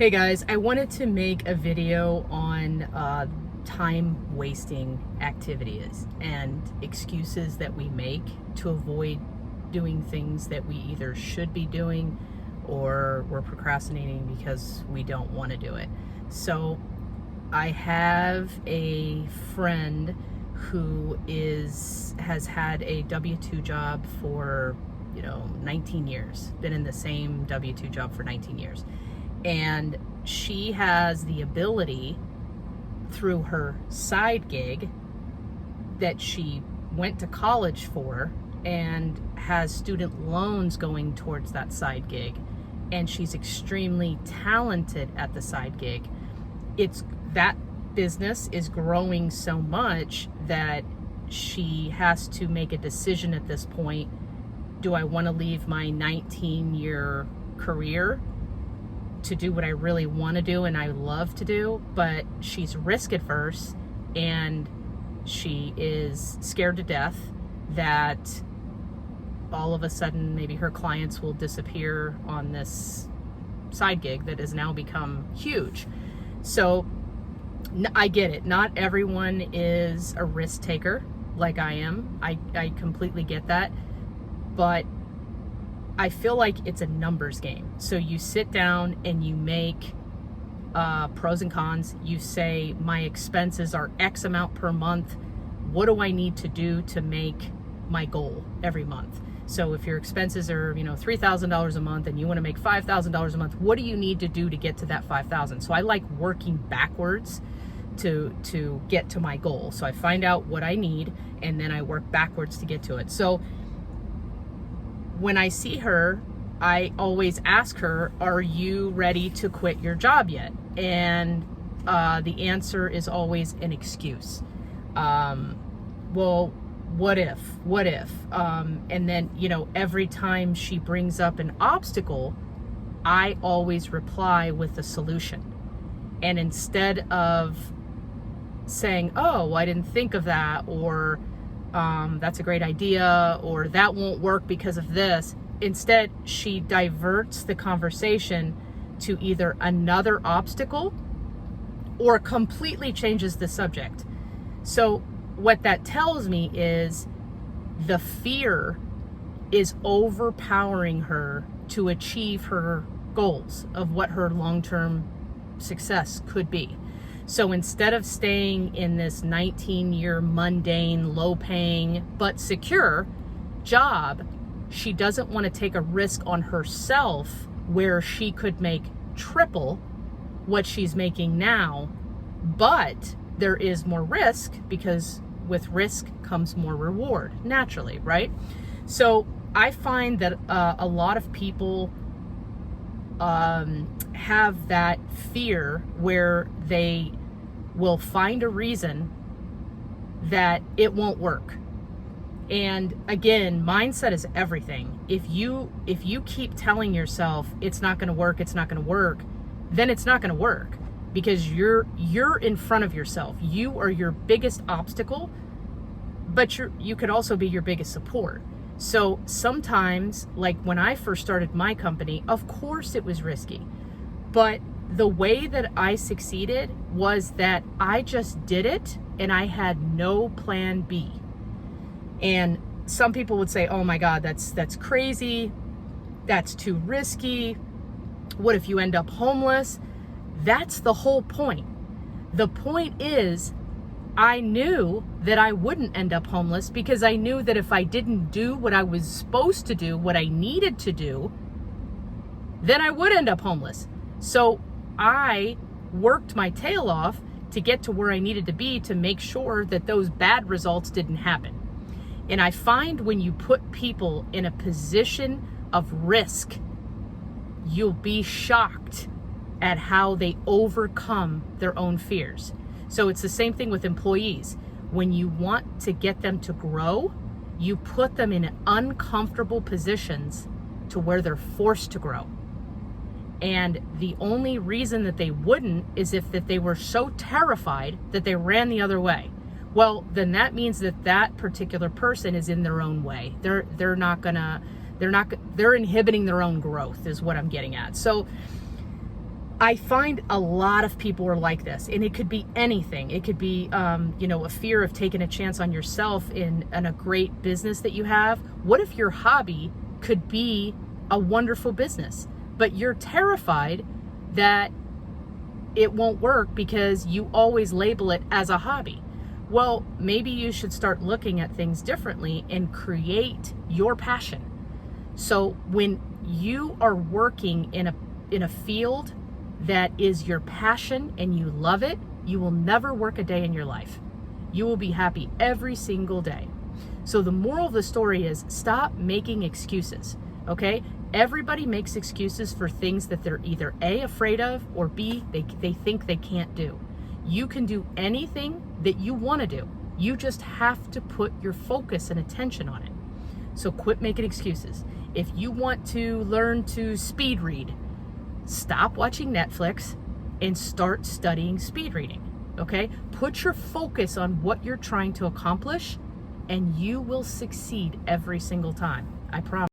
Hey guys, I wanted to make a video on time wasting activities and excuses that we make to avoid doing things that we either should be doing or we're procrastinating because we don't want to do it. So I have a friend who has had a W-2 job for 19 years, been in the same W-2 job for 19 years. And she has the ability through her side gig that she went to college for and has student loans going towards that side gig. And she's extremely talented at the side gig. That business is growing so much that she has to make a decision at this point. Do I want to leave my 19-year career to do what I really want to do and I love to do, but she's risk adverse and she is scared to death that all of a sudden maybe her clients will disappear on this side gig that has now become huge. So I get it. Not everyone is a risk taker like I am. I completely get that. But I feel like it's a numbers game. So you sit down and you make pros and cons. You say, my expenses are X amount per month. What do I need to do to make my goal every month? So if your expenses are, $3,000 a month and you want to make $5,000 a month, what do you need to do to get to that $5,000? So I like working backwards to get to my goal. So I find out what I need and then I work backwards to get to it. So when I see her, I always ask her, are you ready to quit your job yet? And the answer is always an excuse. Well, what if? And then, every time she brings up an obstacle, I always reply with a solution. And instead of saying, oh, I didn't think of that, or that's a great idea, or that won't work because of this. Instead, she diverts the conversation to either another obstacle or completely changes the subject. So what that tells me is the fear is overpowering her to achieve her goals of what her long-term success could be. So instead of staying in this 19-year mundane, low-paying, but secure job, she doesn't want to take a risk on herself where she could make triple what she's making now. But there is more risk because with risk comes more reward, naturally, right? So I find that a lot of people have that fear where they will find a reason that it won't work. And again, mindset is everything. If you keep telling yourself it's not going to work, then it's not going to work because you're in front of yourself. You are your biggest obstacle, but you could also be your biggest support. So sometimes, like when I first started my company, of course it was risky, but the way that I succeeded was that I just did it and I had no plan B. And some people would say, oh my God, that's crazy. That's too risky. What if you end up homeless? That's the whole point. The point is, I knew that I wouldn't end up homeless because I knew that if I didn't do what I was supposed to do, what I needed to do, then I would end up homeless. So I worked my tail off to get to where I needed to be to make sure that those bad results didn't happen. And I find when you put people in a position of risk, you'll be shocked at how they overcome their own fears. So it's the same thing with employees. When you want to get them to grow, you put them in uncomfortable positions to where they're forced to grow. And the only reason that they wouldn't is if that they were so terrified that they ran the other way. Well, then that means that particular person is in their own way. They're inhibiting their own growth is what I'm getting at. So I find a lot of people are like this, and it could be anything. It could be, a fear of taking a chance on yourself in a great business that you have. What if your hobby could be a wonderful business, but you're terrified that it won't work because you always label it as a hobby? Well, maybe you should start looking at things differently and create your passion. So when you are working in a field that is your passion and you love it, you will never work a day in your life. You will be happy every single day. So the moral of the story is stop making excuses, okay? Everybody makes excuses for things that they're either A, afraid of, or B, they think they can't do. You can do anything that you want to do. You just have to put your focus and attention on it. So quit making excuses. If you want to learn to speed read, stop watching Netflix and start studying speed reading, okay? Put your focus on what you're trying to accomplish and you will succeed every single time. I promise.